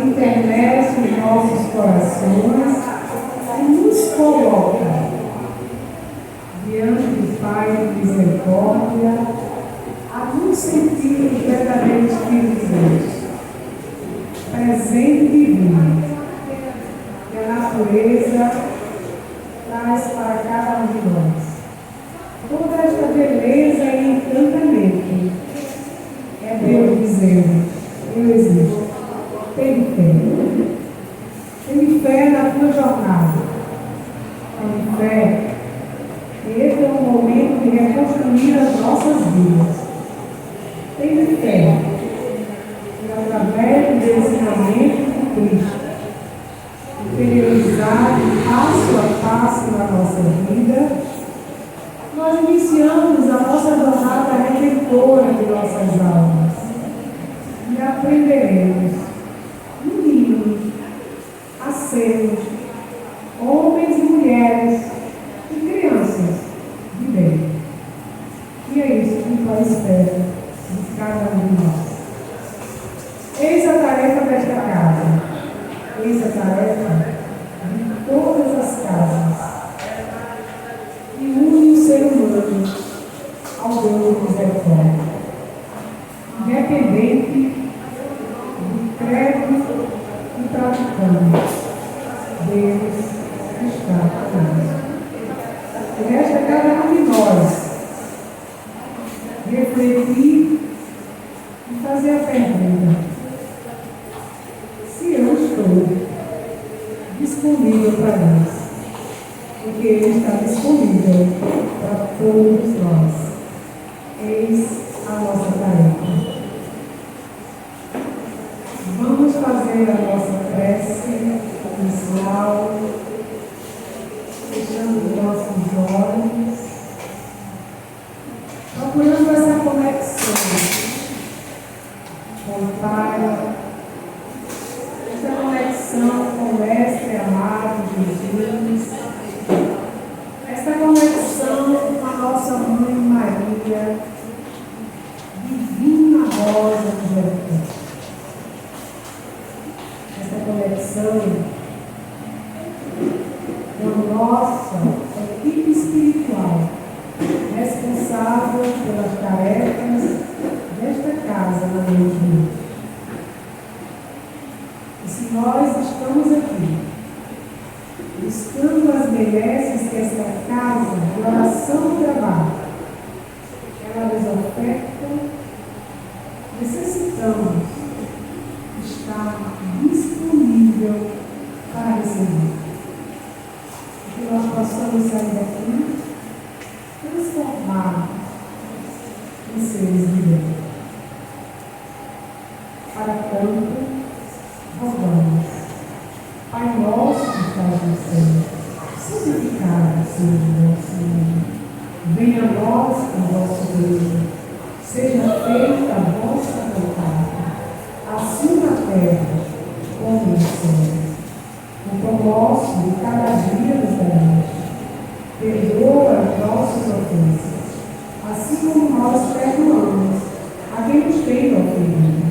enternece os nossos corações e nos coloca diante do Pai de misericórdia, a nos sentirmos verdadeiramente filhos de Deus, presente divino, que a natureza traz para cada um de nós. Toda esta beleza e encantamento é Deus dizendo: eu existo, tenho fé. Tenho fé na tua jornada. Tenho fé que esse é o momento de reconstruir as nossas vidas. Tenho fé que através do ensinamento de Cristo, interiorizado passo a passo na nossa vida, nós iniciamos a nossa jornada redentora de nossas almas e aprenderemos, no mínimo, a sermos homens e mulheres e crianças de bem. E é isso que nós esperamos de cada um de nós. Eis a tarefa desta casa, eis a tarefa de todas as casas, e une o ser humano ao Deus de misericórdia, independente do credo e praticante. Deus está conosco. E resta cada um de nós refletir e fazer a pergunta: se eu estou disponível para Deus? Porque Ele está disponível para todos nós. Eis a nossa tarefa. Vamos fazer a nossa prece inicial, fechando os nossos olhos, procurando essa conexão com o Pai, essa conexão com o Mestre amado Jesus, essa conexão com a nossa Mãe Maria, Divina Rosa de Jesus. Essa conexão com a nossa equipe espiritual, responsável pelas tarefas desta casa na noite de hoje. E se nós estamos aqui buscando as benesses que esta casa de oração e trabalho ela nos oferta, necessitamos estar disponível para receber. Que nós possamos sair daqui transformados em seres de Deus. Para tanto, rogamos: Pai nosso que estás no céu, santificado seja o vosso nome. Venha a nós o vosso reino. Seja feita a vossa vontade, assim na terra como no céu. O pão nosso de cada dia nos dai. Perdoa as nossas ofensas, assim como nós perdoamos a quem nos tem ofendido.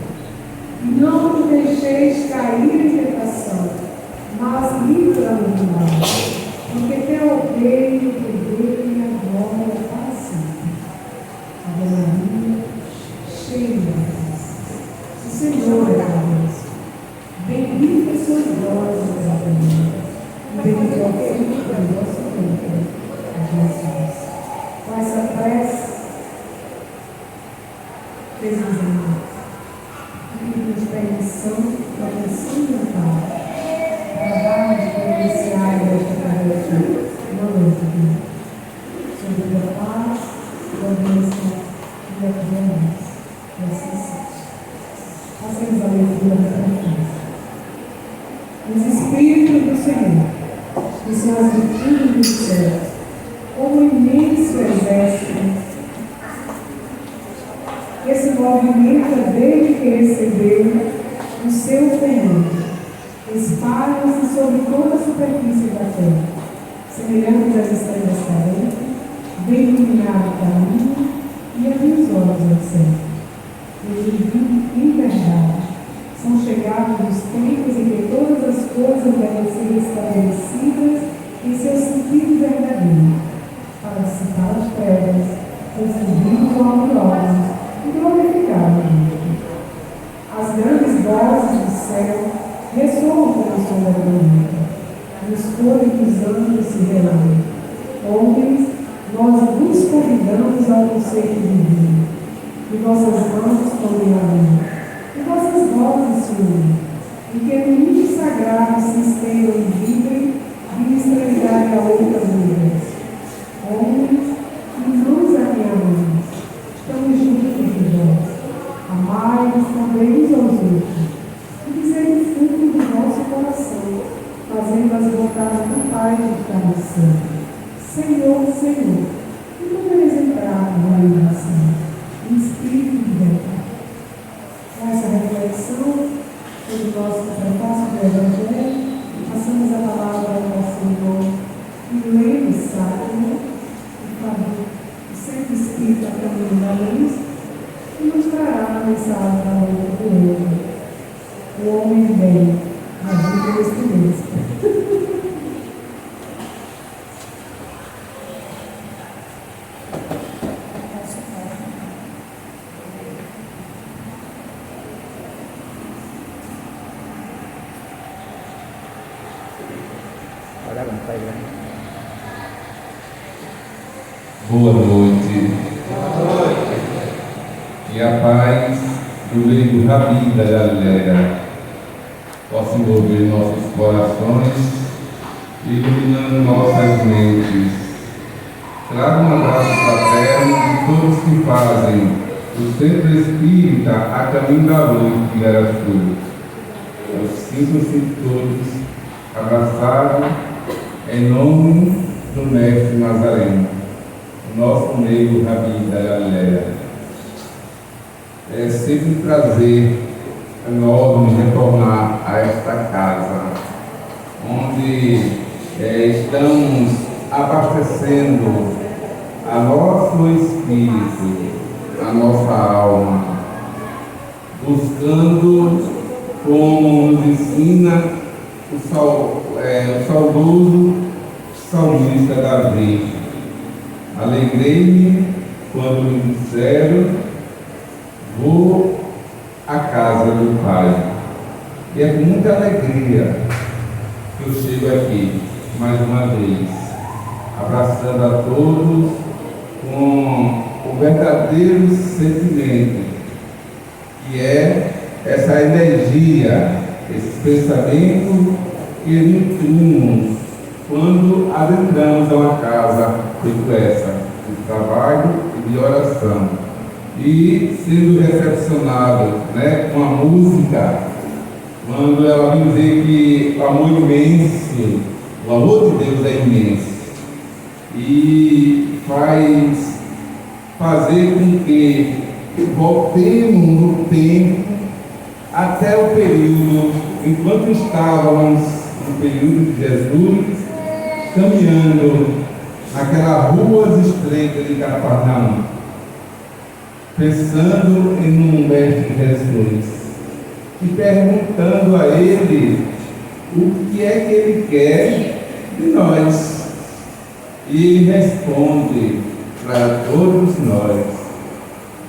E não nos deixeis cair em tentação, mas livra-nos do mal, porque teu o reino, o poder e a glória para sempre. Ave Maria, cheia de graça, o Senhor é convosco. Bendita sois vós entre as mulheres, e bendito é o fruto do vosso ventre, Jesus. Com essa prece, Jesus, pedimos permissão para você mental, para dar de iniciar esta tarefa na noite de hoje. Sobre a paz, a bênção e a presença. E assim seja. Façamos a leitura da confiança. Os Espíritos do Senhor, que são as virtudes do céu, como imenso exército, que se movimenta desde que recebeu o seu Senhor, espalham-se sobre toda a superfície da terra, semelhantes às estrelas cadentes, vem iluminar o caminho e abrir os olhos ao céu. Eles vivem em verdade, São chegados os tempos em que todas as coisas devem ser estabelecidas em seu sentido verdadeiro, para dissipar as trevas, transfundir os orgulhosos e glorificar o Deus. As grandes vozes do céu ressoam com o som da tormenta, e os cores dos anjos se reúnem. Homens, nós vos convidamos ao conceito divino, e vossas mãos tomem a mão, e vossas vozes se unem, e que no ninho sagrado se estendam e vibrem, e estranharem a outras mulheres. Homens, irmãos a quem amamos, estamos juntos entre vós. Amai-vos também uns aos outros, e dizei o fundo do vosso coração, fazendo as vontades do Pai de cada santo. Senhor, Senhor, e como exemplar na iluminação, em espírito de verdade. Com essa reflexão sobre o nosso prefácio do Evangelho, passamos a palavra ao nosso irmão Milene Sacro, o Centro Espírita Caminho da Luz, e nos trará a mensagem da luta do outro, o homem bem, a vida deste Boa noite. E a paz do grego Rabi da Galileia possa envolver nossos corações, iluminando nossas mentes. Traga um abraço fraterno de todos que fazem o Centro Espírita a caminho da luz de Garaçu. Eu sinto-se todos abraçados em nome do Mestre Nazareno, nosso amigo Rabi da Galileia. É sempre um prazer enorme retornar a esta casa, onde estamos abastecendo a nosso espírito, a nossa alma, buscando, como nos ensina o saudoso salmista Davi: alegrei-me quando me disseram, vou à casa do Pai. E é com muita alegria que eu chego aqui, mais uma vez, abraçando a todos com o verdadeiro sentimento, que é essa energia, esse pensamento que nutrimos quando adentramos a uma casa feito essa, de trabalho e de oração, e sendo recepcionado, com a música, quando ela vem dizer que o amor imenso, o amor de Deus é imenso, e fazer com que voltemos no tempo até o período, enquanto estávamos no período de Jesus, caminhando naquelas ruas estreitas de Cafarnaum, pensando em um Mestre Jesus e perguntando a Ele o que é que Ele quer de nós. E Ele responde para todos nós: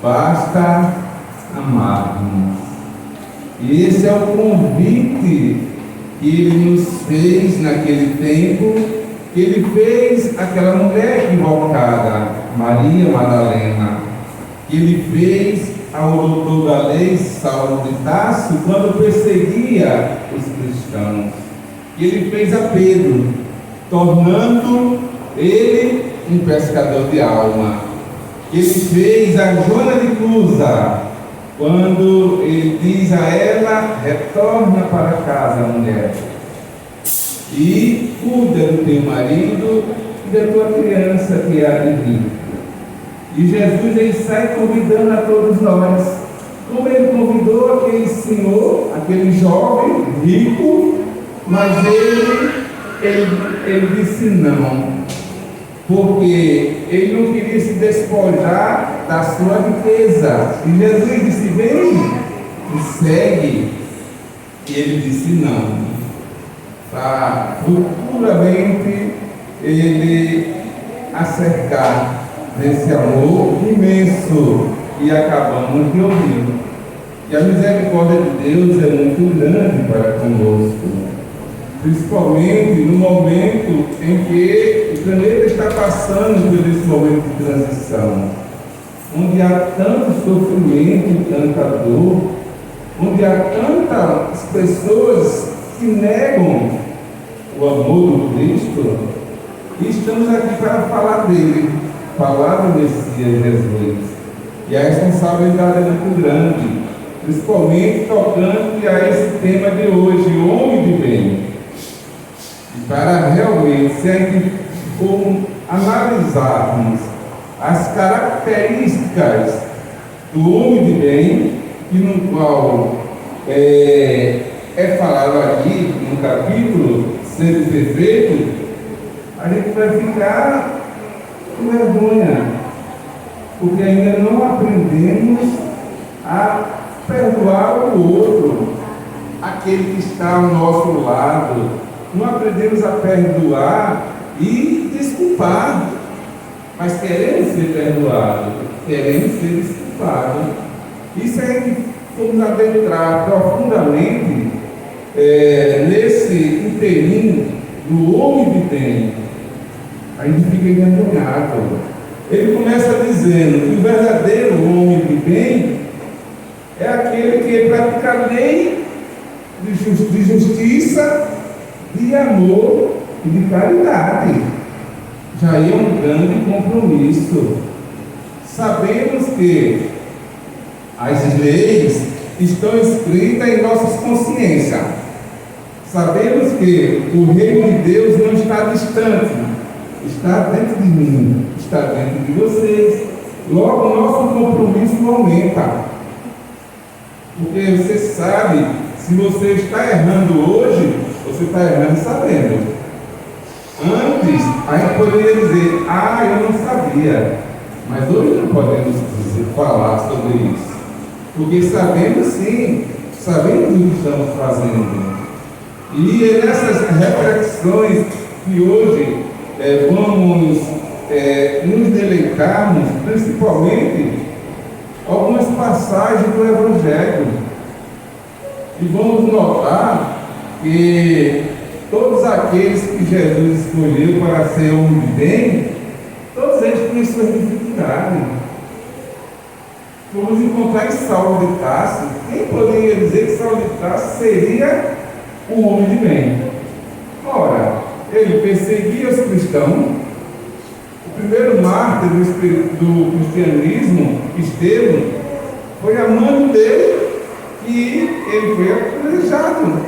basta amarmos. E esse é o convite que Ele nos fez naquele tempo, que Ele fez aquela mulher equivocada, Maria Madalena, que Ele fez ao doutor da lei, Saulo de Tarso, quando perseguia os cristãos, que Ele fez a Pedro, tornando ele um pescador de alma, que Ele fez a Joana de Cusa, quando Ele diz a ela: retorna para casa, mulher, e cuida do teu marido e da tua criança que há de vir. E Jesus ele sai convidando a todos nós, como Ele convidou aquele senhor, aquele jovem rico, mas ele disse não, porque ele não queria se despojar da sua riqueza. E Jesus disse: vem, me segue. E ele disse não. Para futuramente ele acercar desse amor imenso que acabamos de ouvir. E a misericórdia de Deus é muito grande para conosco, principalmente no momento em que o planeta está passando por esse momento de transição, onde há tanto sofrimento e tanta dor, onde há tantas pessoas que negam o amor do Cristo, e estamos aqui para falar dele, falar do Messias Jesus. E a responsabilidade é muito grande, principalmente tocante a esse tema de hoje, o homem de bem. E para realmente, se a gente for analisarmos as características do homem de bem, e no qual é falado aqui no capítulo Ser Perfeito, a gente vai ficar com vergonha, porque ainda não aprendemos a perdoar o outro, aquele que está ao nosso lado. Não aprendemos a perdoar e desculpar, mas queremos ser perdoados, queremos ser desculpados. E se a gente formos adentrar profundamente nesse inteirinho do homem de bem, a gente fica envergonhado. Ele começa dizendo que o verdadeiro homem de bem é aquele que pratica a lei de justiça, de amor e de caridade. Já é um grande compromisso. Sabemos que as leis estão escritas em nossas consciências. Sabemos que o reino de Deus não está distante, está dentro de mim, está dentro de vocês. Logo, o nosso compromisso aumenta. Porque você sabe, se você está errando hoje, você está errando sabendo. Antes, a gente poderia dizer, eu não sabia. Mas hoje não podemos falar sobre isso. Porque sabemos sim, sabemos o que estamos fazendo. E é nessas reflexões que hoje vamos nos deleitarmos, principalmente algumas passagens do Evangelho. E vamos notar que todos aqueles que Jesus escolheu para ser homem de bem, todos eles tinham suas dificuldades. Vamos encontrar em Saulo de Tarso. Quem poderia dizer que Saulo de Tarso seria um homem de bem? Ora, ele perseguia os cristãos. O primeiro mártir do cristianismo, Estevão, foi a mãe dele que ele foi apedrejado.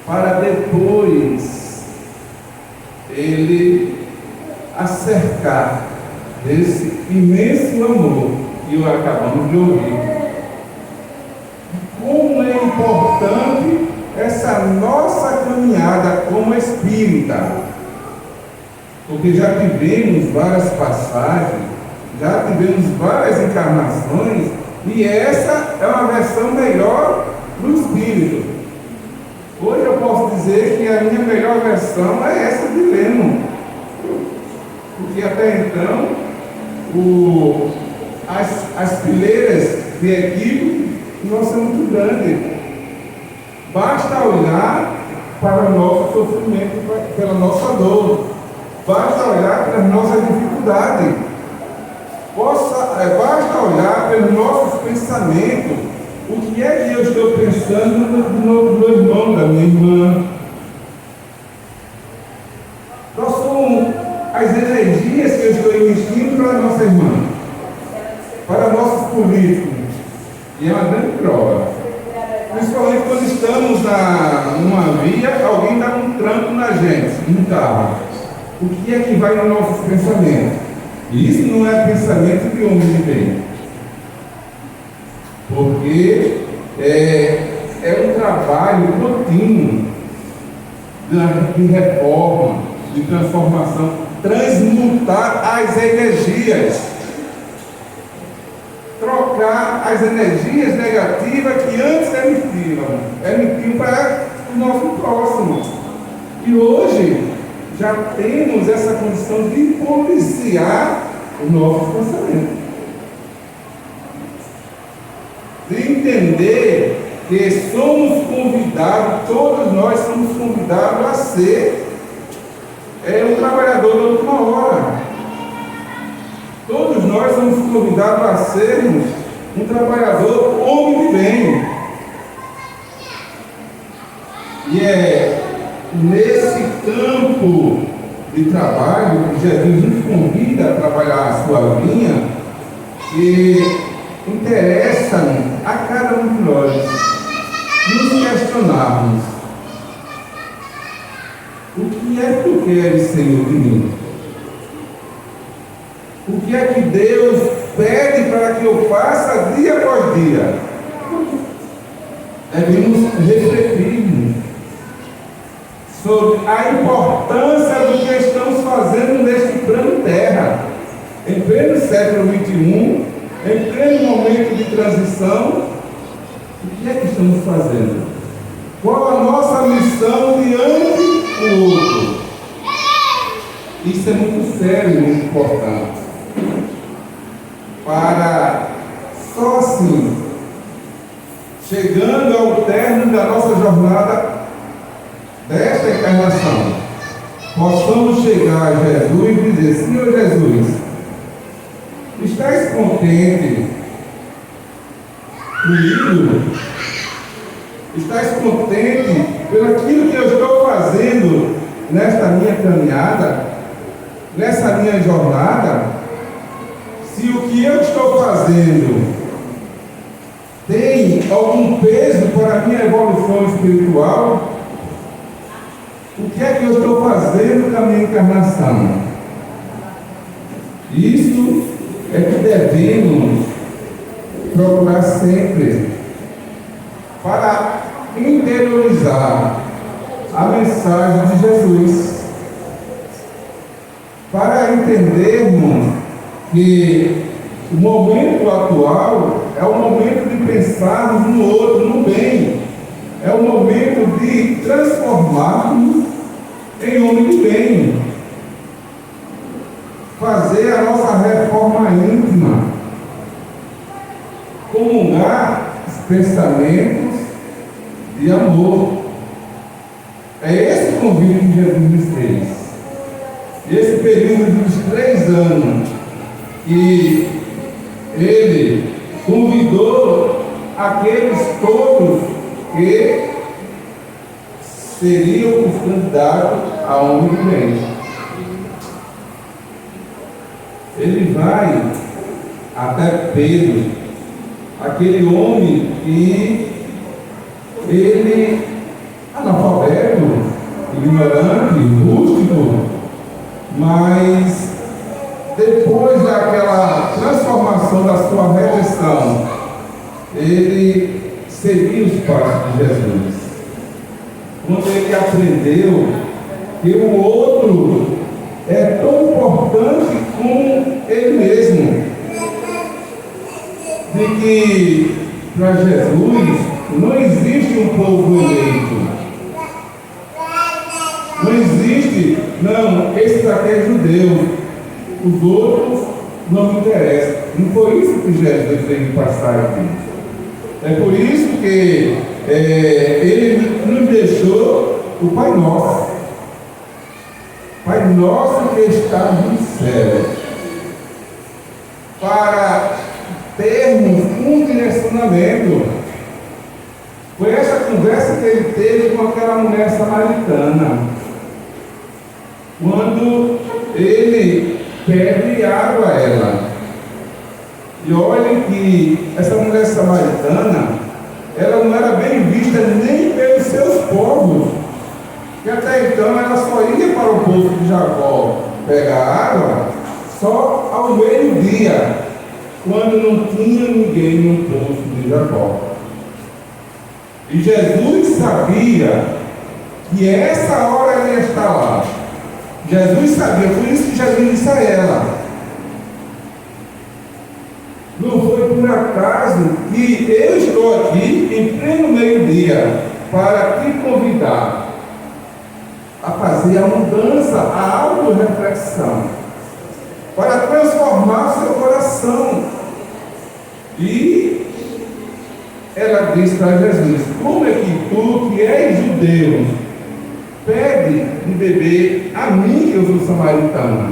Para depois ele acercar desse imenso amor que acabamos de ouvir. Como é importante essa nossa caminhada como espírita, porque já tivemos várias passagens, já tivemos várias encarnações, e essa é uma versão melhor do espírito. Hoje eu posso dizer que a minha melhor versão é essa de Leno, porque até então as fileiras de equipe nossa é muito grande. Basta olhar para o nosso sofrimento, pela nossa dor. Basta olhar para as nossas dificuldades. Basta olhar pelos nossos pensamentos. O que é que eu estou pensando no meu irmão, da minha irmã? Quais são as energias que eu estou emitindo para a nossa irmã? Para nossos políticos? E é uma grande prova. Principalmente quando estamos numa via, alguém dá um tranco na gente, num carro. O que é que vai nos nossos pensamentos? E isso não é pensamento de homem de bem. Porque é um trabalho contínuo de reforma, de transformação, transmutar as energias, trocar trocar as energias negativas que antes emitiam para o nosso próximo. E hoje já temos essa condição de policiar o nosso pensamento, de entender que somos convidados, todos nós somos convidados a ser um trabalhador da última hora. Todos nós somos convidados a sermos um trabalhador homem de bem. E é nesse campo de trabalho que Jesus nos convida a trabalhar a sua vinha, que interessa a cada um de nós nos questionarmos: o que é que tu queres, Senhor, de mim? O que é que Deus pede para que eu faça dia após dia? Devemos refletir sobre a importância do que estamos fazendo neste plano Terra, em pleno século XXI, em pleno momento de transição. O que é que estamos fazendo? Qual a nossa missão diante do outro? Isso é muito sério e muito importante. Para só assim, chegando ao término da nossa jornada desta encarnação, possamos chegar a Jesus e dizer: Senhor Jesus, estás contente comigo? Estás contente pelo aquilo que eu estou fazendo nesta minha caminhada, nessa minha jornada? Se o que eu estou fazendo tem algum peso para a minha evolução espiritual, o que é que eu estou fazendo com a minha encarnação? Isso é que devemos procurar sempre, para interiorizar a mensagem de Jesus, para entendermos que o momento atual é o momento de pensarmos no outro, no bem. É o momento de transformarmos em homem de bem. Fazer a nossa reforma íntima. Comungar os pensamentos de amor. É esse o convite que Jesus nos fez. Esse período dos 3 anos que ele convidou aqueles todos que seriam os candidatos a homem de bem. Ele vai até Pedro, aquele homem que ele, analfabeto, ignorante, rústico, mas depois daquela transformação da sua redenção, ele seguiu os passos de Jesus. Quando ele aprendeu que o outro é tão importante como ele mesmo, de que para Jesus não existe um povo eleito, não existe, não, esse daqui é judeu, os outros não me interessam. Não foi isso que Jesus veio passar aqui. É por isso que ele nos deixou o Pai Nosso. Pai Nosso que está no céu, para termos um direcionamento. Foi essa conversa que ele teve com aquela mulher samaritana, quando ele pede água a ela. E olhem que essa mulher samaritana, ela não era bem vista nem pelos seus povos, que até então ela só ia para o poço de Jacó pegar água só ao meio-dia, quando não tinha ninguém no poço de Jacó. E Jesus sabia que essa hora ela ia estar lá. Jesus sabia, por isso que Jesus disse a ela: Não foi por acaso que eu estou aqui em pleno meio-dia para te convidar a fazer a mudança, a autorreflexão, para transformar seu coração. E ela disse para Jesus: como é que tu, que és judeu, pede de beber a mim, que eu sou samaritana?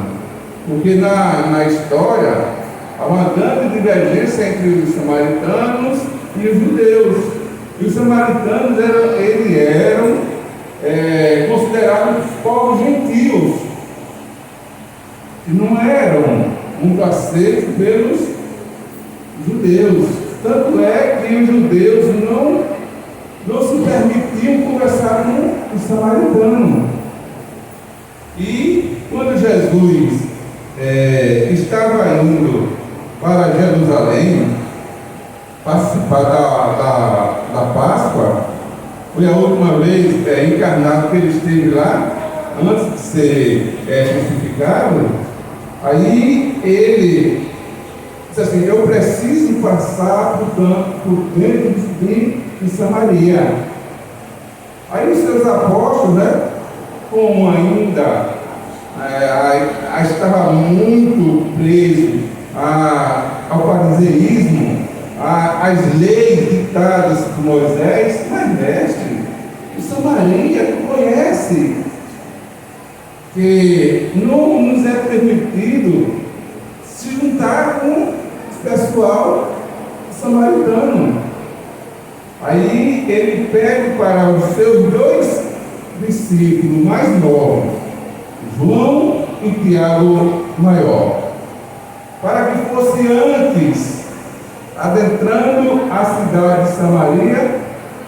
Porque na história há uma grande divergência entre os samaritanos e os judeus. E os samaritanos eram considerados povos gentios, que não eram muito aceitos pelos judeus. Tanto é que os judeus não se permitiam conversar com o samaritano. E quando Jesus estava indo para Jerusalém participar da Páscoa, foi a última vez encarnado que ele esteve lá, antes de ser crucificado. Aí ele disse assim: eu preciso passar por dentro de Samaria. Aí os seus apóstolos, como ainda estava muito preso ao fariseísmo, às leis ditadas por Moisés, mas mestre, o Samaria, tu conhece que não nos é permitido se juntar com o pessoal samaritano. Aí ele pede para os seus dois discípulos mais novos, João e Tiago maior, para que fosse antes, adentrando a cidade de Samaria,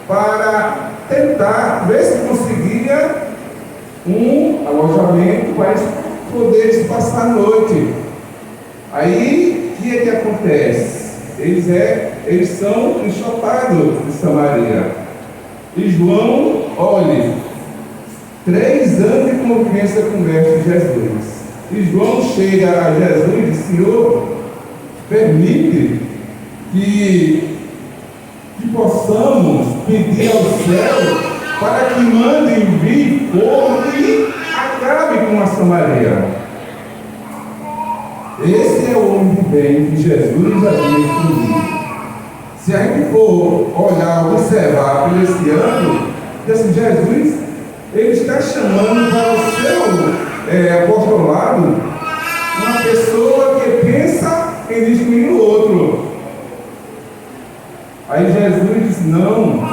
para tentar ver se conseguia um alojamento para eles poderem passar a noite. Aí, o que acontece? Eles são enxotados de Samaria. E João, olhe, 3 anos de convivência com o Mestre Jesus. E João chega a Jesus e diz: Senhor, permite que possamos pedir ao céu para que mande vir fogo e acabe com a Samaria. Esse é o homem de bem que Jesus havia escolhido. Se a gente for olhar, observar por esse ano, desse Jesus, ele está chamando para o seu apostolado uma pessoa que pensa em destruir o outro. Aí Jesus disse: não,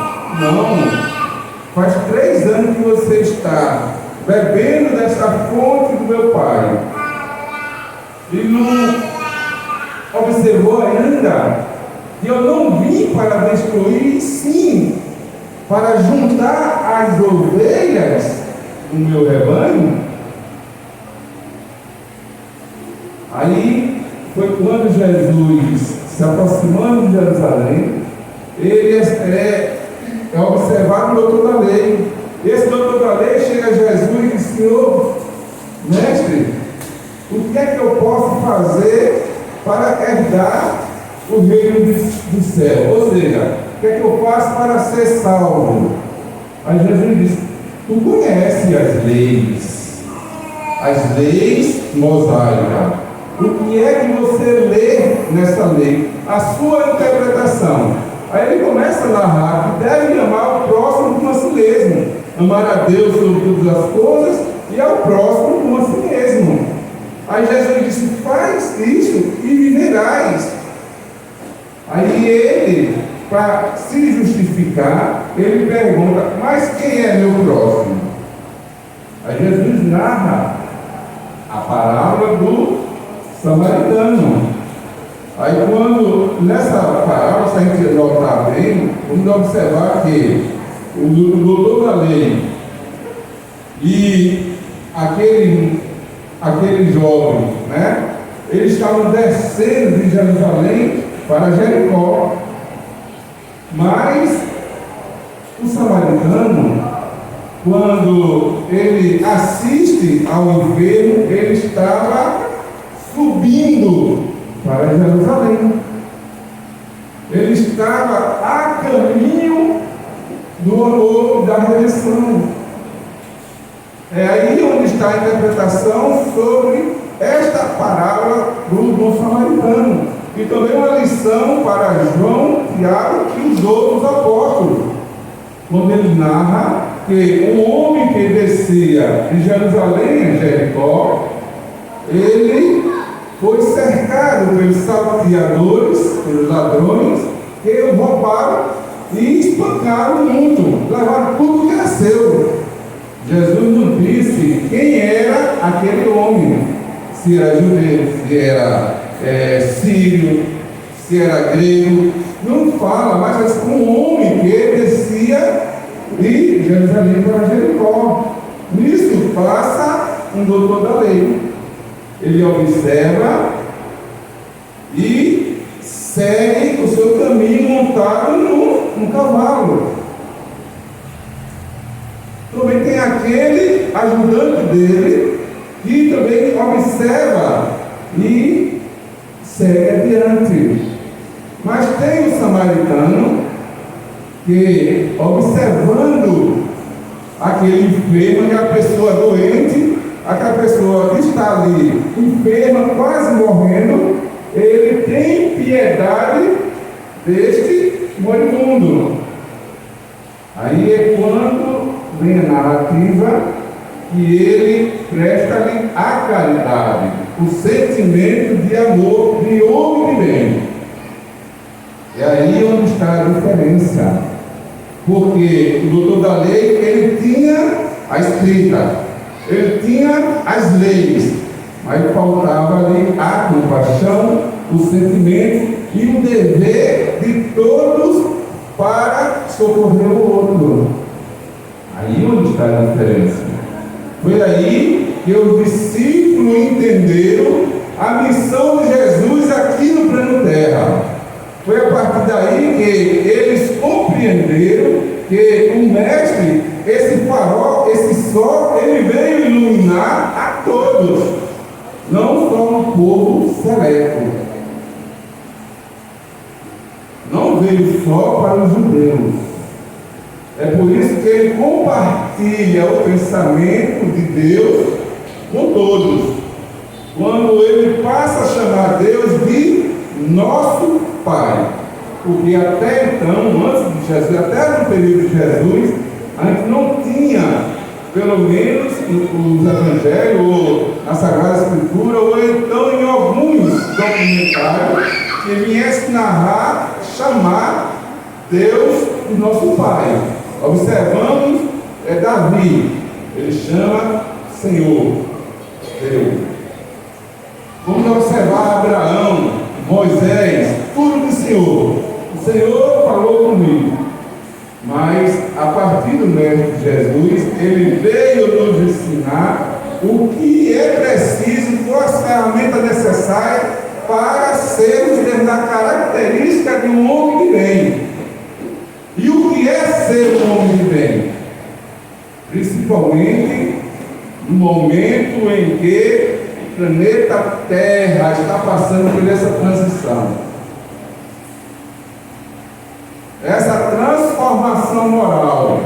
faz 3 anos que você está bebendo dessa fonte do meu Pai. E não observou ainda que eu não vim para destruir, sim, para juntar as ovelhas do meu rebanho. Aí foi quando Jesus, se aproximando de Jerusalém, ele é observado o doutor da lei. Esse doutor da lei chega a Jesus e diz: Senhor, mestre, o que é que eu posso fazer para herdar o reino do céu? Ou seja, o que é que eu faço para ser salvo? Aí Jesus diz: tu conhece as leis mosaicas. O que é que você lê nessa lei? A sua interpretação. Aí ele começa a narrar que deve amar o próximo como a si mesmo. Amar a Deus sobre todas as coisas e ao próximo como a si mesmo. Aí Jesus disse: faz isso e viverás. Aí ele, para se justificar, ele pergunta: mas quem é meu próximo? Aí Jesus narra a parábola do samaritano. Aí quando nessa parábola, se a gente notar bem, vamos observar que o doutor da lei e aquele jovem, eles estavam descendo de Jerusalém para Jericó. Mas o samaritano, quando ele assiste ao enfermo, ele estava subindo para Jerusalém. estava a caminho do amor da redenção. É aí onde está a interpretação sobre esta parábola do bom samaritano. E também uma lição para João, Tiago e os outros apóstolos, quando ele narra que um homem que descia de Jerusalém a Jericó, ele foi cercado pelos salteadores, pelos ladrões, que o roubaram e espancaram muito, levaram tudo que era seu. Jesus não disse quem era aquele homem, se era judeu, se era sírio, se era grego, não fala, mas é um homem que descia de Jerusalém para Jericó. Nisso passa um doutor da lei. Ele observa e segue o seu caminho montado num cavalo. Também tem aquele ajudante dele que também observa e segue adiante. Mas tem o samaritano que, observando aquele enfermo, aquela pessoa doente, aquela pessoa que está ali enferma, quase morrendo, ele tem piedade deste moribundo. Aí é quando vem a narrativa que ele presta-lhe a caridade, o sentimento de amor de homem de bem. É aí onde está a diferença, porque o doutor da lei, ele tinha a escrita, ele tinha as leis, mas faltava ali a compaixão, o sentimento e o dever de todos para socorrer o outro. Aí onde está a diferença. Foi aí que os discípulos entenderam a missão de Jesus aqui no plano terra. Foi a partir daí que eles compreenderam que o Mestre, esse farol, esse sol, ele veio iluminar a todos, não só um povo seleto. Não veio só para os judeus. É por isso que ele compartilha o pensamento de Deus com todos. Quando ele passa a chamar Deus de nosso Pai. Porque até então, antes de Jesus, até no período de Jesus, a gente não tinha, pelo menos nos evangelhos, ou na Sagrada Escritura, ou então em alguns documentários, que viesse narrar, chamar Deus de nosso Pai. Observamos Davi, ele chama Senhor, Deus. Vamos observar Abraão, Moisés, tudo do Senhor. O Senhor falou comigo. Mas a partir do Mestre Jesus, ele veio nos ensinar o que é preciso, quais as ferramentas necessárias para sermos dentro da característica de um homem de bem. E o que é ser um homem de bem? Principalmente no momento em que o planeta Terra está passando por essa transição. Essa transformação moral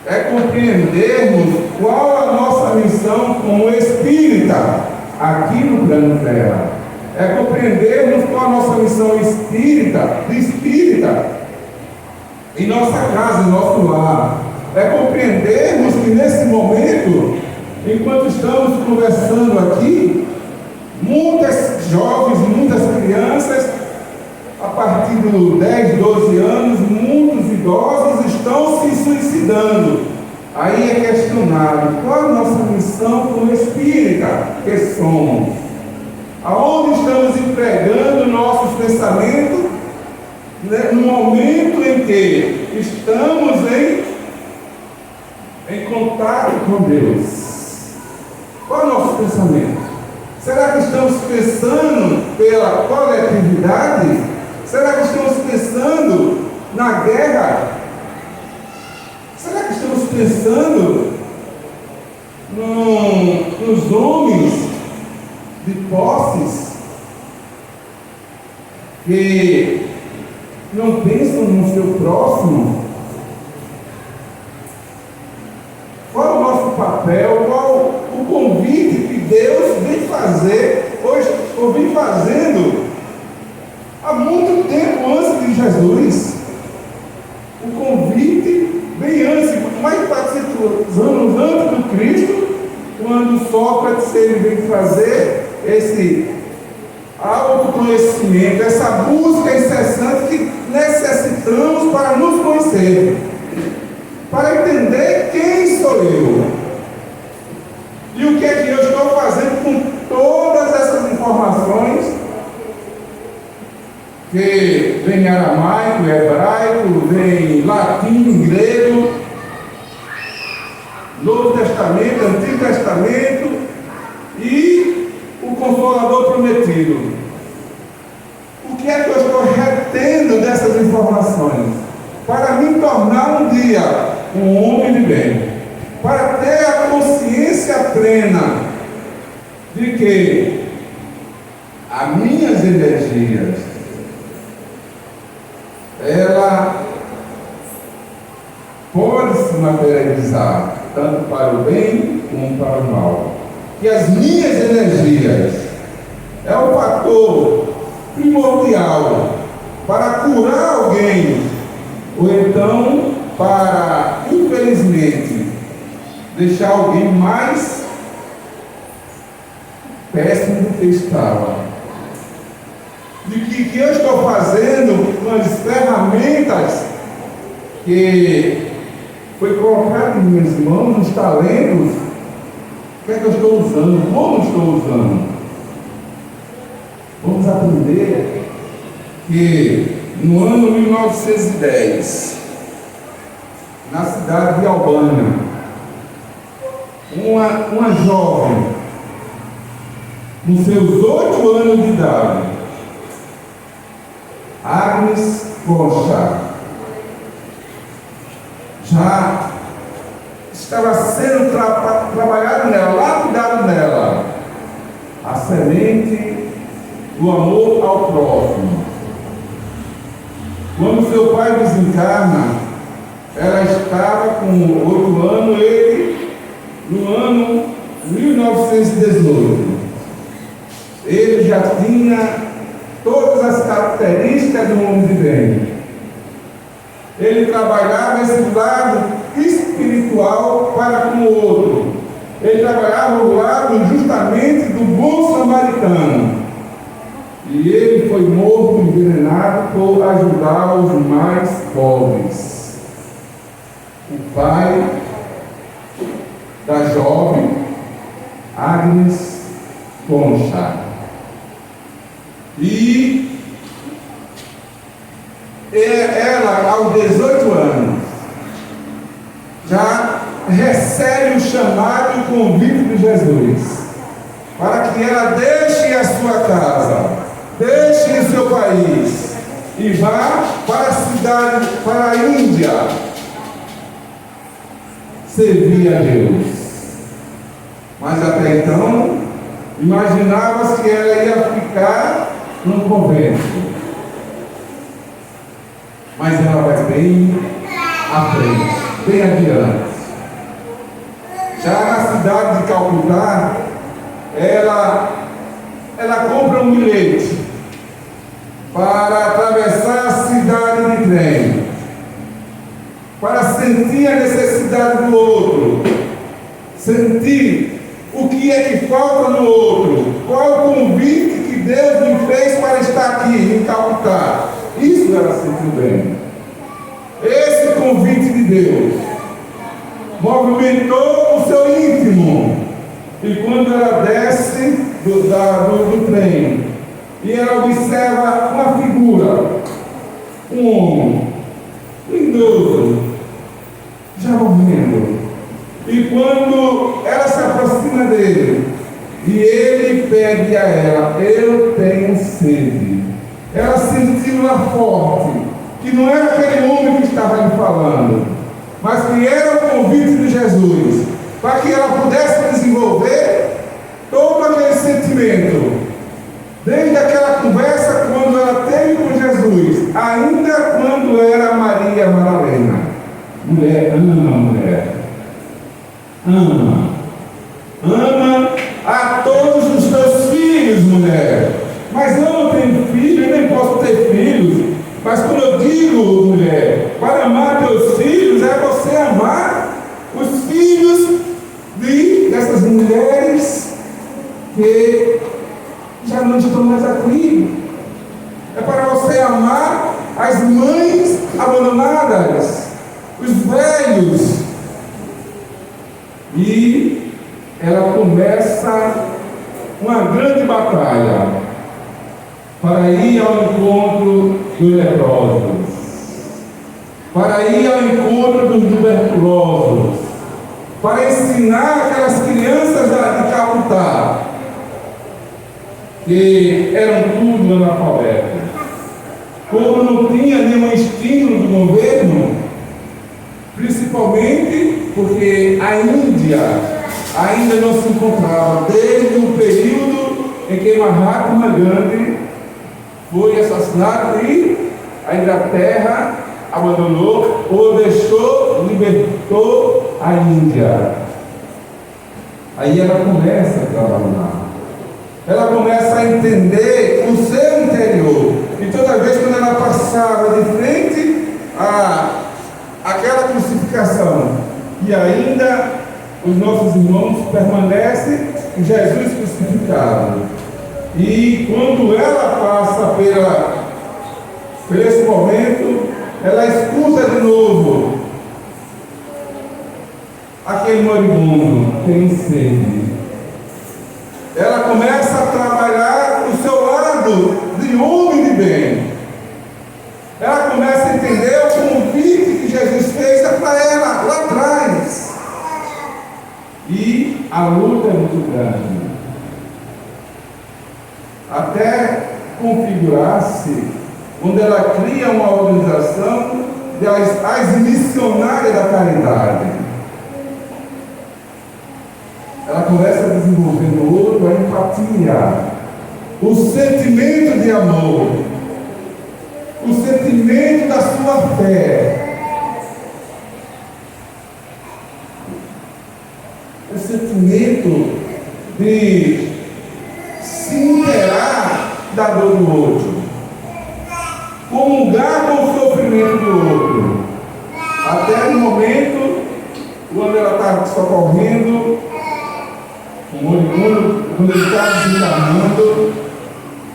é compreendermos qual a nossa missão como espírita aqui no plano Terra. É compreendermos qual a nossa missão espírita em nossa casa, em nosso lar. É compreendermos que nesse momento, enquanto estamos conversando aqui, muitas jovens, muitas crianças, a partir dos 10, 12 anos, muitos idosos estão se suicidando. Aí é questionado, qual a nossa missão como espírita que somos? Aonde estamos empregando nossos pensamentos, né, no momento em que estamos em contato com Deus? Qual é o nosso pensamento? Será que estamos pensando pela coletividade? Será que estamos pensando na guerra? Será que estamos pensando nos homens de posses? que não pensam no seu próximo. Qual é o nosso papel? Qual o convite que Deus vem fazer hoje, ou vem fazendo há muito tempo antes de Jesus? O convite vem antes, mais de 400 anos antes do Cristo, quando Sócrates ele vem fazer esse autoconhecimento, essa busca incessante que necessitamos para nos conhecer, para entender quem sou eu e o que é que eu estou fazendo com todas essas informações que vem em aramaico, hebraico, vem em latim, grego, Novo Testamento, Antigo Testamento e o Consolador prometido. O que é que eu estou retendo dessas informações? Para me tornar um dia um homem de bem, para ter a consciência plena de que as minhas energias, ela pode se materializar tanto para o bem como para o mal. Que as minhas energias é o fator primordial para curar alguém, ou então para, infelizmente, deixar alguém mais péssimo do que estava. De que eu estou fazendo com as ferramentas que foi colocado em minhas mãos, os talentos, o que é que eu estou usando, como estou usando. Vamos aprender que no ano 1910, na cidade de Albânia, uma jovem, com seus 8 anos de idade, Agnes Concha, já estava sendo trabalhado nela, lapidado nela, a semente do amor ao próximo. Quando seu pai desencarna, ela estava com 8 anos, ele no ano 1918. Ele já tinha todas as características de um homem de bem. Ele trabalhava esse lado espiritual para com o outro. Ele trabalhava o lado justamente do bom samaritano. E ele foi morto, envenenado por ajudar os mais pobres. O pai da jovem Agnes Concha. E ela, aos 18 anos, já recebe o chamado e o convite de Jesus, para que ela deixe a sua casa, deixe o seu país e vá para a cidade, para a Índia, servir a Deus. Mas até então, imaginava-se que ela ia ficar num convento. Mas ela vai bem à frente, bem adiante. Já na cidade de Calcutá, ela compra um bilhete para atravessar a cidade de trem, para sentir a necessidade do outro, sentir o que é que falta no outro, qual é o convite que Deus me fez para estar aqui em Calcutá. Isso ela sentiu bem. Esse convite de Deus movimentou o seu íntimo. E quando ela desce do trem e ela observa uma figura, um homem, um idoso, já morrendo. E quando ela se aproxima dele e ele pede a ela: eu tenho sede. Ela sentiu lá forte que não era aquele homem que estava lhe falando, mas que era o convite de Jesus, para que ela pudesse desenvolver todo aquele sentimento. Desde aquela conversa, quando ela teve ainda quando era Maria Madalena: mulher, ama a todos os teus filhos, mulher. Mas eu não tenho filho, eu nem posso ter filhos. Mas quando eu digo, mulher, para amar teus filhos, é você amar os filhos dessas mulheres que já não estão mais aqui. É para você amar as mães abandonadas, os velhos. E ela começa uma grande batalha para ir ao encontro dos leprosos, para ir ao encontro dos tuberculosos, para ensinar aquelas crianças de Calcutá, que eram tudo analfabetos. Como não tinha nenhum estímulo do governo, principalmente porque a Índia ainda não se encontrava, desde o período em que Mahatma Gandhi foi assassinado e a Inglaterra abandonou ou libertou a Índia. Aí ela começa a trabalhar. Ela começa a entender o seu interior. E toda vez quando ela passava de frente àquela crucificação, e ainda os nossos irmãos permanecem em Jesus crucificado. E quando ela passa por esse momento, ela escuta de novo aquele moribundo: tem sede. Ela começa a trabalhar o seu lado de homem de bem. Ela começa a entender o convite que Jesus fez para ela lá atrás. E a luta é muito grande, até configurar-se, quando ela cria uma organização as missionárias da caridade. Ela começa a desenvolver no outro a empatia, o sentimento de amor, o sentimento da sua fé, o sentimento de se inteirar da dor do outro, comungar com o sofrimento do outro, até no momento quando ela está socorrendo o moribundo, quando ele está desencarnando,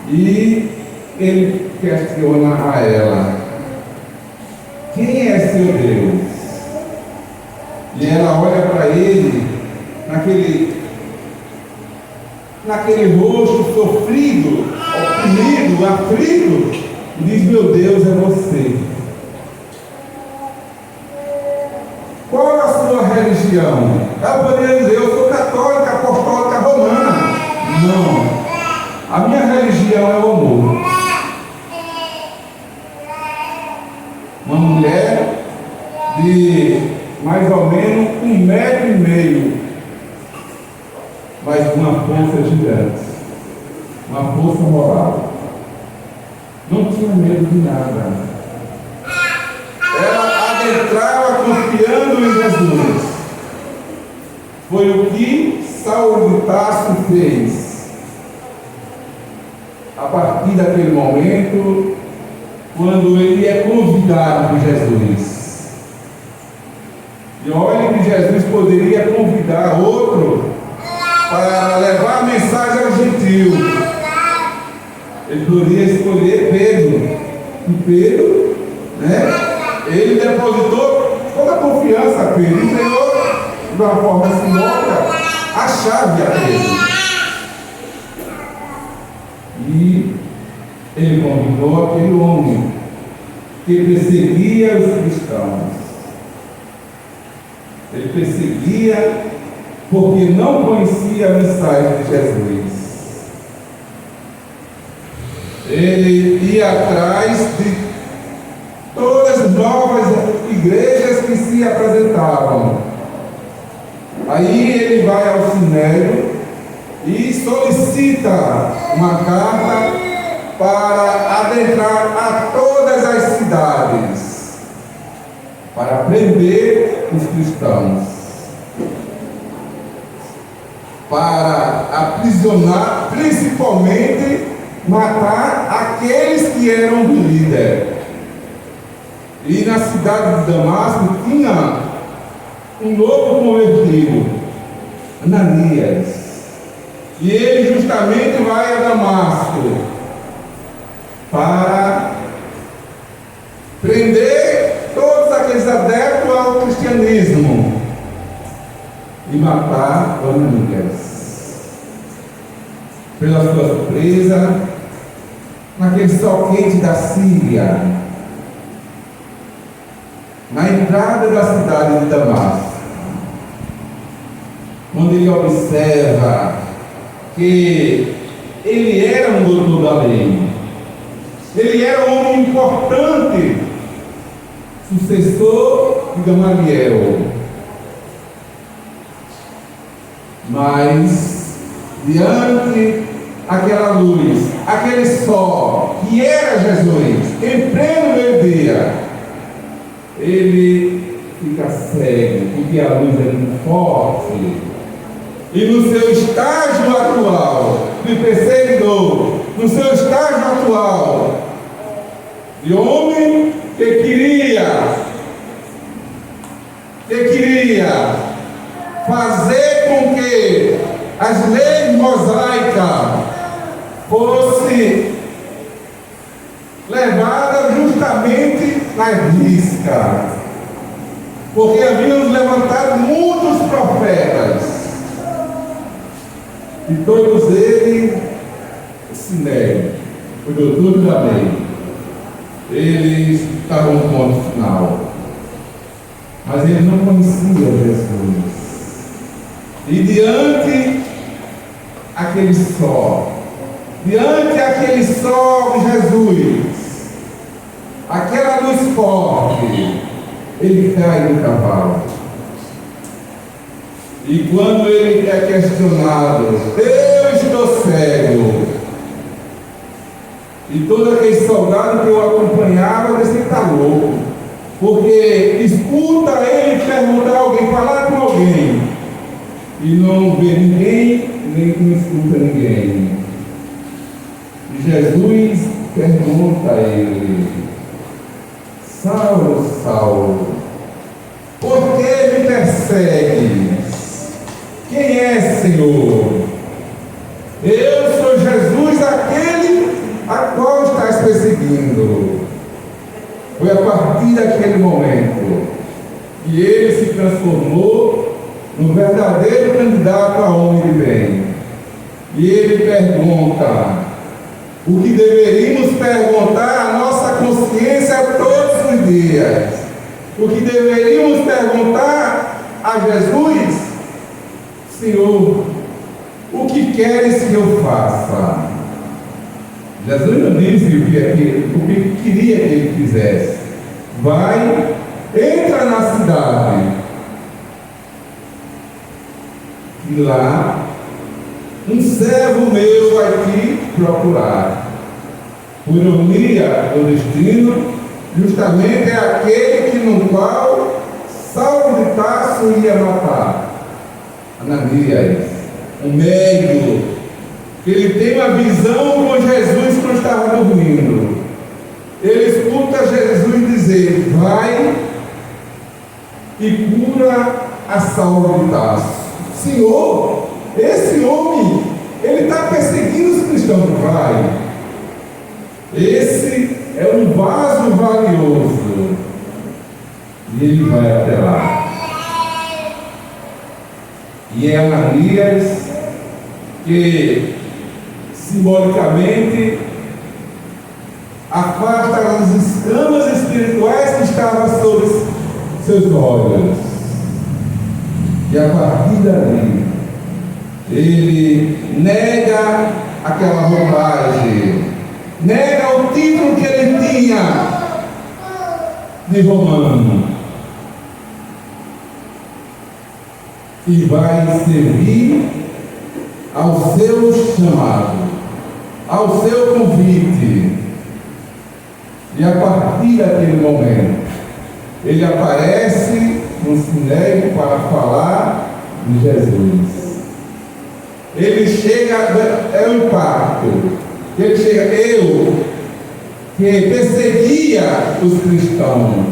e ele questiona a ela: quem é seu Deus? E ela olha para ele naquele rosto sofrido, oprimido, aflito, e diz: meu Deus, é você. Qual é a sua religião? Ela poderia dizer: eu sou católica, apostólica, romana. Não. A minha religião é o amor. Uma mulher de mais ou menos 1,5 metros, mas com uma força gigante, uma força moral. Não tinha medo de nada. Ela adentrava confiando em Jesus. Foi o que Saulo de Tarso fez. A partir daquele momento, quando ele é convidado por Jesus. E olha que Jesus poderia convidar outro para levar a mensagem ao gentio. Ele poderia escolher Pedro. E Pedro, ele depositou toda a confiança a Pedro. Entregou de uma forma simbólica a chave a Pedro. E ele convidou aquele homem que perseguia os cristãos. Ele perseguia porque não conhecia a mensagem de Jesus. Ele ia atrás de todas as novas igrejas que se apresentavam. Aí ele vai ao Sinédrio e solicita uma carta para adentrar a todas as cidades, para prender os cristãos, para aprisionar, principalmente matar aqueles que eram do líder. E na cidade de Damasco tinha um novo convertido, Ananias. E ele justamente vai a Damasco para prender todos aqueles adeptos ao cristianismo e matar Ananias. Pela sua surpresa, naquele sol quente da Síria, na entrada da cidade de Damasco, quando ele observa que ele era um doutor da lei, ele era um homem importante, sucessor de Gamaliel, mas diante aquela luz, aquele sol que era Jesus, em pleno meio-dia, ele fica cego, porque a luz é muito forte. E no seu estágio atual de perseguidor, no seu estágio atual de homem que queria fazer com que as leis mosaicas fossem levadas justamente nas riscas, porque haviam levantado muitos profetas, e todos eles se negam, o doutor da lei. Eles estavam no ponto final, mas ele não conhecia Jesus. E diante aquele sol de Jesus, aquela luz forte, ele cai do cavalo. E quando ele é questionado, eu estou cego. E todo aquele soldado que eu acompanhava disse: ele está louco. Porque escuta ele perguntar a alguém, falar com alguém, e não vê ninguém, nem não escuta ninguém. E Jesus pergunta a ele: Saulo, Saulo, por que me persegues? Quem é, Senhor? Eu sou Jesus, aquele a qual estás perseguindo. Foi a partir daquele momento que ele se transformou no verdadeiro candidato a homem de bem. E ele pergunta o que deveríamos perguntar à nossa consciência todos os dias. O que deveríamos perguntar a Jesus: Senhor, o que queres que eu faça? Jesus não disse o que queria que ele fizesse. Vai, entra na cidade, e lá um servo meu vai te procurar. Por ironia do destino, justamente é aquele no qual Saulo de Tarso ia matar. Ananias, um médico, que ele tem uma visão com Jesus quando estava dormindo. Ele escuta Jesus dizer: vai e cura a Saulo de Tarso. Senhor, esse homem, ele está perseguindo os cristãos. Vai. Esse é um vaso valioso. E ele vai até lá. E é Ananias que simbolicamente afasta as escamas espirituais que estavam sobre seus olhos. E a partir dali, ele nega aquela roupagem, nega o título que ele tinha de romano, e vai servir ao seu chamado, ao seu convite. E a partir daquele momento, ele aparece no Sinédrio para falar de Jesus. Ele chega, é o impacto. Ele chega, eu que perseguia os cristãos,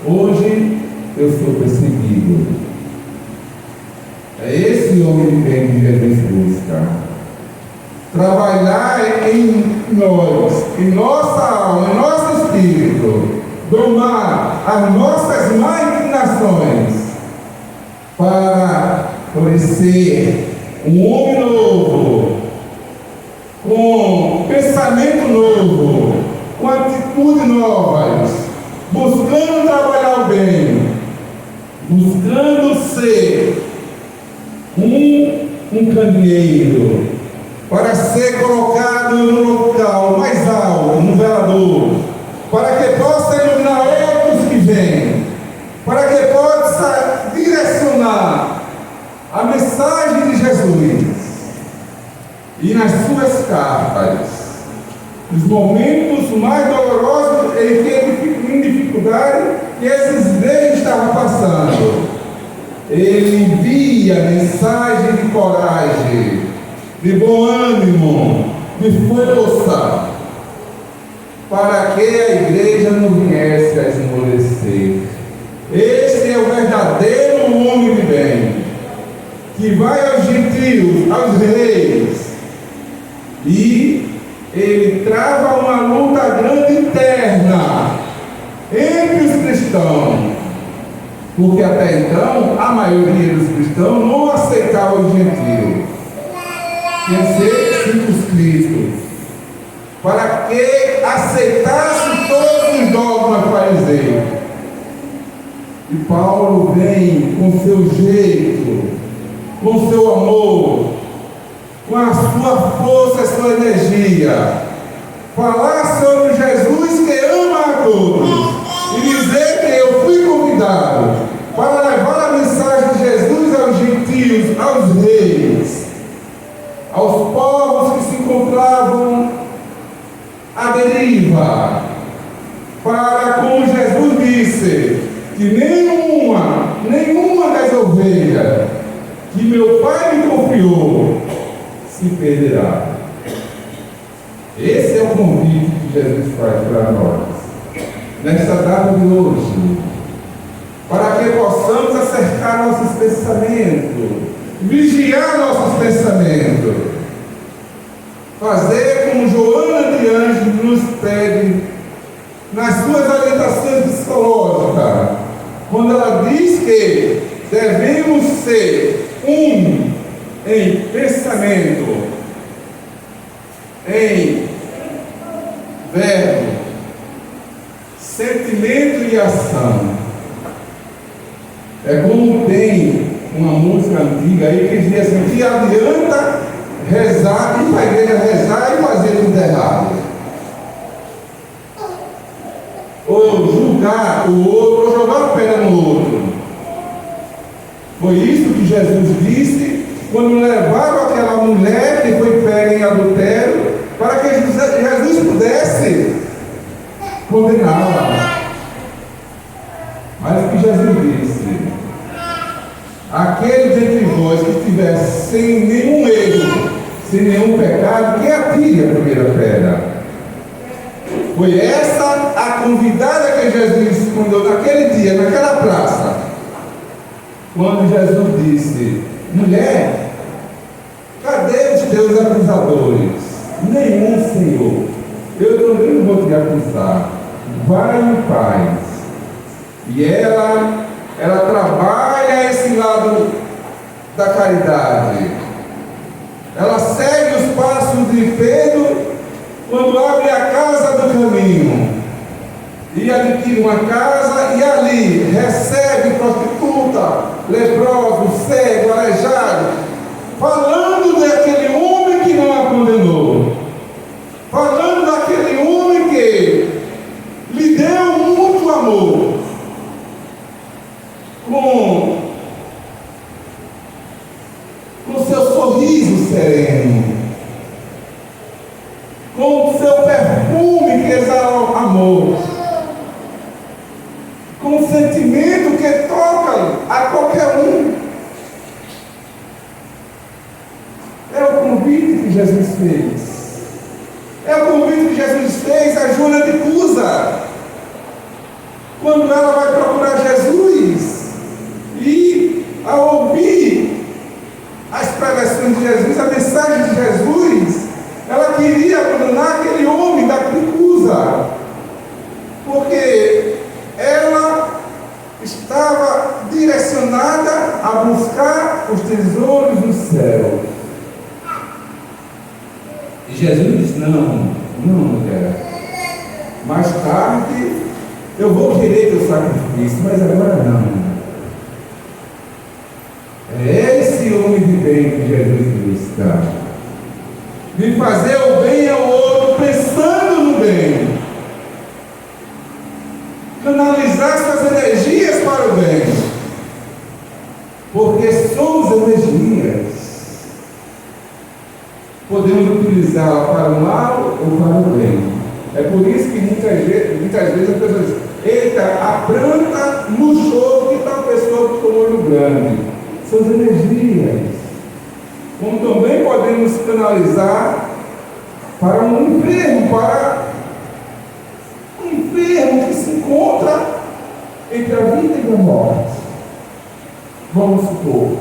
hoje eu sou perseguido. É esse homem de bem que Jesus busca. Trabalhar em nós, em nossa alma, em nosso espírito, domar as nossas más inclinações para florescer um homem novo, com pensamento novo, com atitudes novas, buscando trabalhar o bem, buscando ser um candeeiro, para ser colocado no local mais alto, no velador, para que possa iluminar outros que vêm, para que possa direcionar a mensagem de Jesus. E nas suas cartas, nos momentos mais dolorosos em dificuldade que esses igrejas estavam passando, ele envia mensagem de coragem, de bom ânimo, de força, para que a igreja não viesse a esmorecer. Este é o verdadeiro homem de bem, que vai aos gentios, aos reis, e ele trava uma luta grande interna entre os cristãos, porque até então a maioria dos cristãos não aceitava os gentios, quer ser circunscritos, para que aceitasse todos os dogmas fariseus. E Paulo vem com seu jeito, com seu amor, com a sua força, a sua energia, falar sobre Jesus que ama a todos e dizer que eu fui convidado para levar a mensagem de Jesus aos gentios, aos reis, aos povos que se encontravam à deriva, para, como Jesus disse, que nenhuma das ovelhas que meu Pai me confiou se perderá. Esse é o convite que Jesus faz para nós, nesta data de hoje, para que possamos acercar nossos pensamentos, vigiar nossos pensamentos, fazer como Joana de Ângeles nos pede nas suas orientações psicológicas, quando ela diz que devemos ser um em pensamento, em verbo, sentimento e ação. É como tem uma música antiga aí que diz assim: que adianta rezar, ir para a igreja rezar e fazer tudo errado, ou julgar o outro, ou jogar a pedra no outro. Foi isso que Jesus disse quando levaram aquela mulher que foi pega em adultério, para que Jesus pudesse condená-la. Mas o que Jesus disse: aquele dentre vós que estiver sem nenhum erro, sem nenhum pecado, que atire a primeira pedra. Foi essa a convidada que Jesus respondeu naquele dia, naquela praça, quando Jesus disse: mulher, cadê os teus acusadores? Nenhum, Senhor. Eu também não vou te acusar. Vai em paz. E ela trabalha esse lado da caridade. Ela segue os passos de Pedro quando abre a casa do caminho e adquire uma casa, e ali recebe prostituta, leproso, cego, aleijado, falando daquele homem que não a condenou, falando daquele homem que lhe deu muito amor, com seu sorriso sereno, com seu perfume que exala amor, com um sentimento que toca a qualquer um. É o convite que Jesus fez. É o convite que Jesus fez a Júlia de Cusa, quando ela vai procurar Jesus, e ao ouvir as pregações de Jesus, a mensagem de Jesus, ela queria abandonar aquele homem da Cusa, porque ela estava direcionada a buscar os tesouros do céu. E Jesus disse: não, mulher. Mais tarde eu vou querer teu sacrifício, mas agora não. É esse homem de bem que Jesus busca. De fazer o bem ao outro, pensando no bem. Canalizar suas energias para o bem. Porque somos energias. Podemos utilizá-la para o mal ou para o bem. É por isso que muitas vezes as pessoas dizem: eita, a planta murchou, que tal pessoa com olho grande? São as energias. Como também podemos canalizar para um enfermo que se encontra entre a vida e a morte. Vamos supor,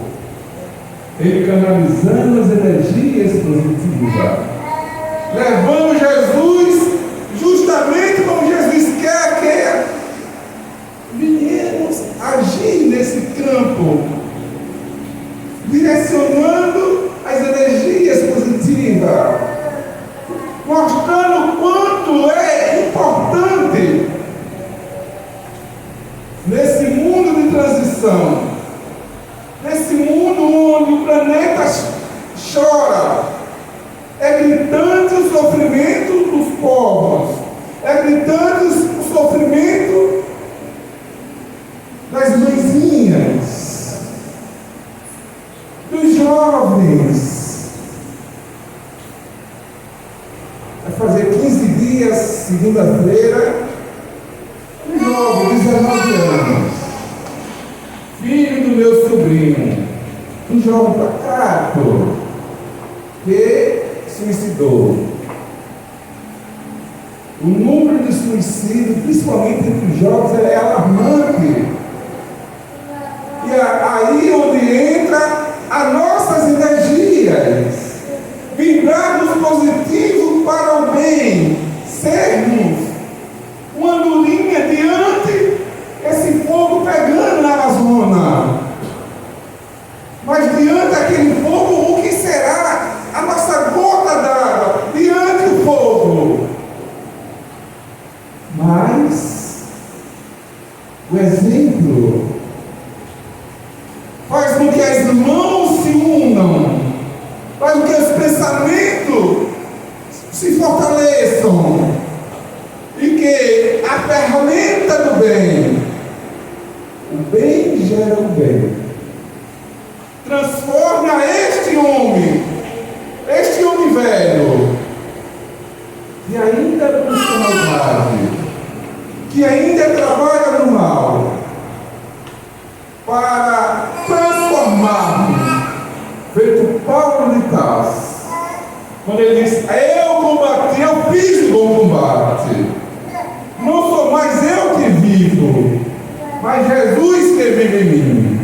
ele canalizando as energias positivas, levando Jesus justamente como Jesus quer que viemos agir nesse campo, direcionando as energias positivas, mostrando o quanto é importante nesse mundo de transição, nesse mundo onde o planeta chora. É gritante o sofrimento dos povos, é gritante o sofrimento das mãezinhas, dos jovens. Vai fazer 15 dias, segunda-feira, um jovem de 19 anos, filho do meu sobrinho, um jovem pacato, que suicidou. O número de suicídios, principalmente entre os jovens, é alarmante. E aí onde entra as nossas energias, vibrarmos positivo para o bem, sermos uma andorinha diante esse fogo pegando na Amazônia. Mas diante daquele fogo, o que será a nossa gota d'água diante do fogo? Mas o exemplo faz com que as mãos se unam, faz com que os pensamentos se fortaleçam e que a ferramenta do bem, o bem gera o bem, transforma este homem velho, que ainda busca maldade, que ainda trabalha no mal, para transformar, feito Paulo de Tarso, quando ele diz: eu combati, eu fiz o bom combate, não sou mais eu que vivo, mas Jesus que vive em mim.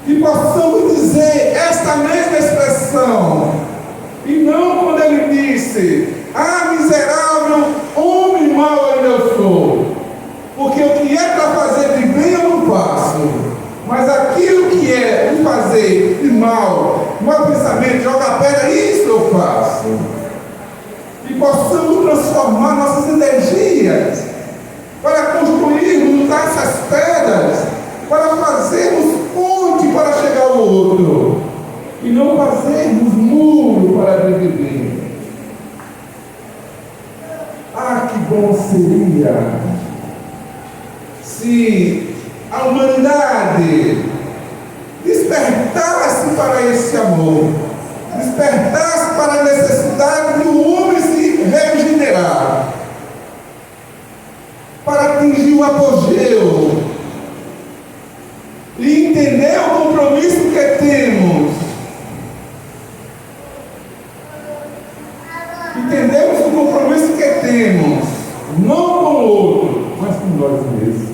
Que possamos dizer esta mesma expressão, e não quando ele disse: ah, miserável homem mau eu sou, porque o que é para fazer de bem eu não faço, mas aquilo que é de fazer de mal, mau pensamento, jogar pedra, isso eu faço. E possamos transformar nossas energias para construirmos essas pedras, para fazermos ponte para chegar ao outro, e não fazermos muro para dividir. Ah, que bom seria se a humanidade despertasse para esse amor, despertasse para a necessidade do homem se regenerar, e entender o compromisso que temos. Entendemos o compromisso que temos, não com o outro, mas com nós mesmos.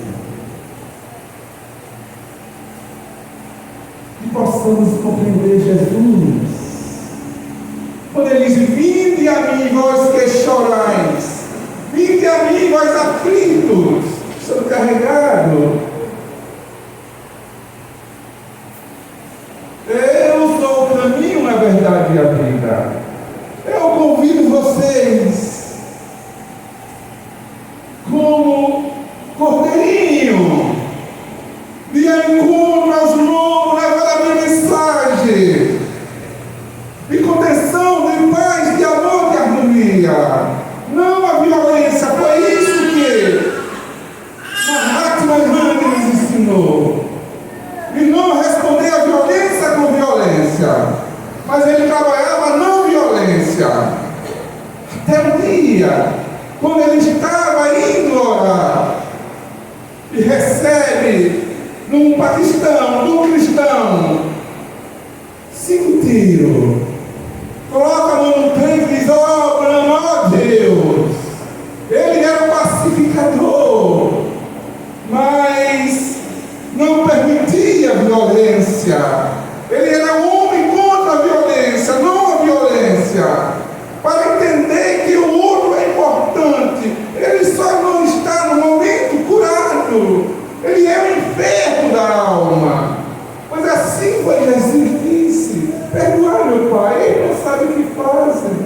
Que possamos compreender Jesus. Quando ele diz: vinde a mim, vós que chorais, vinde a mim, vós aflitos, sobrecarregados. Eu sou o caminho, a verdade e a vida. Eu convido vocês, como cordeirinho, de encontro aos lobos, levar a minha mensagem de contenção, de paz, de amor, de harmonia, não a violência. Foi isso que Mahatma Gandhi nos ensinou. E não responder à violência com violência, mas ele trabalhava não violência. Até um dia, quando ele estava indo orar, e recebe num paquistão, num cristão, 5 tiros, coloca a mão no peito e diz: ó Brahma, ó Deus. Ele era um pacificador, mas não permitia violência. Ele era um homem contra a violência, não a violência, para entender que o outro é importante. Ele só não está no momento curado, ele é o enfermo da alma. Pois assim foi Jesus disse: perdoai, meu Pai, eles não sabem o que fazem,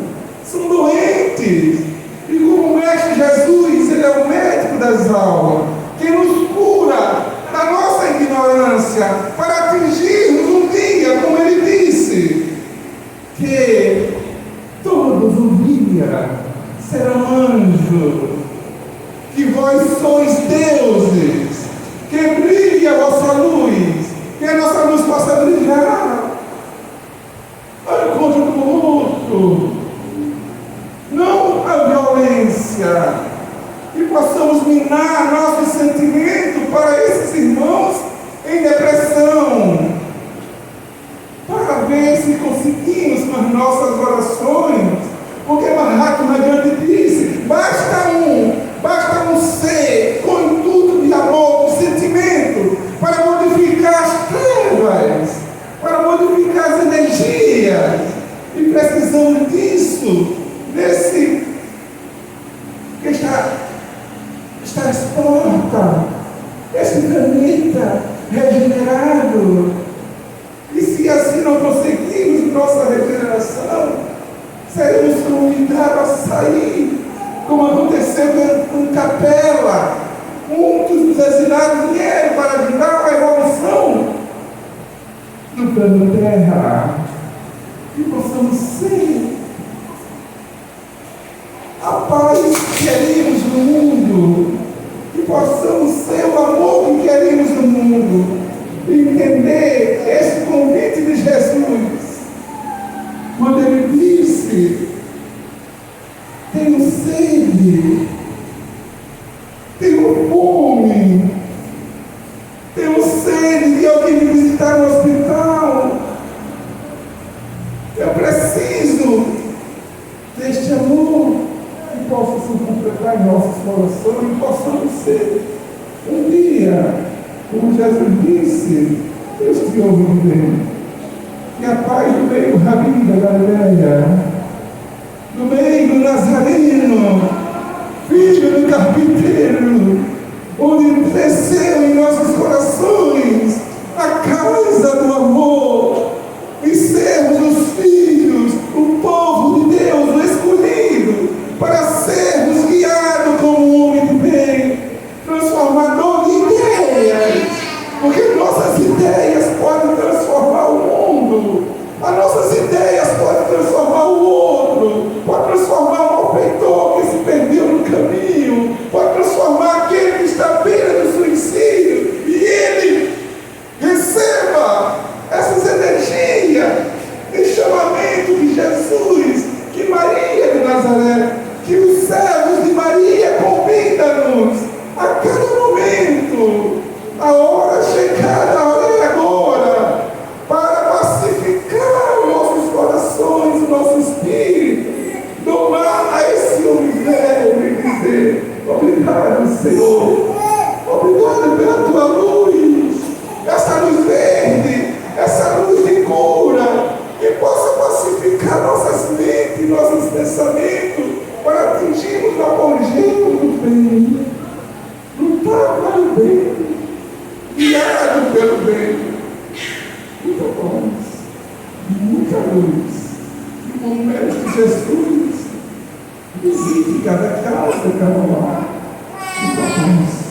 são doentes. E como o Mestre Jesus, ele é o médico das almas, que nos cura da nossa ignorância, para atingirmos um dia, como ele disse, que todos um dia serão anjos, que vós sois deuses, que brilhe a vossa luz, que a nossa luz possa brilhar ao encontro do outro, não a violência, que possamos minar nossos sentimentos para esses irmãos em depressão, para ver se conseguimos com as nossas orações, porque Mahatma Gandhi disse: basta um ser com intuito de amor, de sentimento, para modificar as trevas, para modificar as energias, e precisamos disso, desse que está exporta esse planeta regenerado. E se assim não conseguirmos nossa regeneração, seremos convidados a sair, como aconteceu com Capela. Muitos dos exilados vieram para ajudar a evolução do plano Terra. Que possamos ser a paz que queremos no mundo, que possamos ser o amor que queremos no mundo, e entender esse convite de Jesus, quando ele disse: tenho sede, tenho fome, tenho sede de alguém me visitar no hospital, eu preciso deste amor que possa se completar em nossos corações e possamos ser um dia, como Jesus disse: Deus te ouve bem, que a paz do meio do Rabi da Galileia, do meio do Nazareno, filho do carpinteiro, onde desceu em nossos corações a casa do amor, e sermos os filhos, o povo de Deus, o escolhido, para sermos guiados como um homem de bem, transformador de ideias, porque nossas ideias podem transformar o mundo, as nossas ideias podem transformar o outro, pode transformar o malfeitor que se perdeu no caminho, pode transformar aquele que está à beira do suicídio, e ele receba essas energias de chamamento de Jesus, que Maria de Nazaré, que os servos de Maria convidam-nos a cada momento, a hora chegada, a hora cruz. E com mestre Jesus, visite cada casa, cada lar. E toquemos.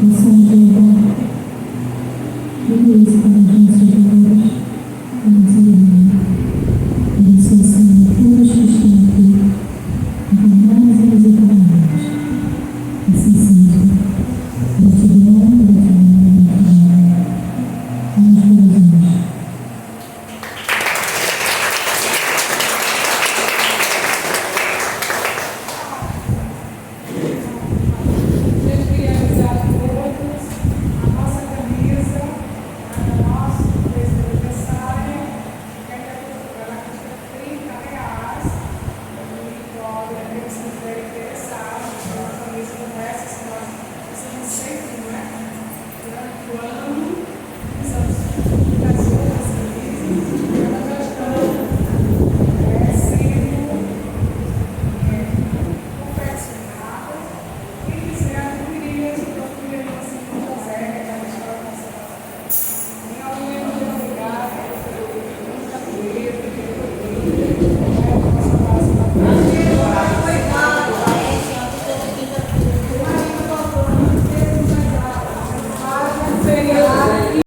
Isso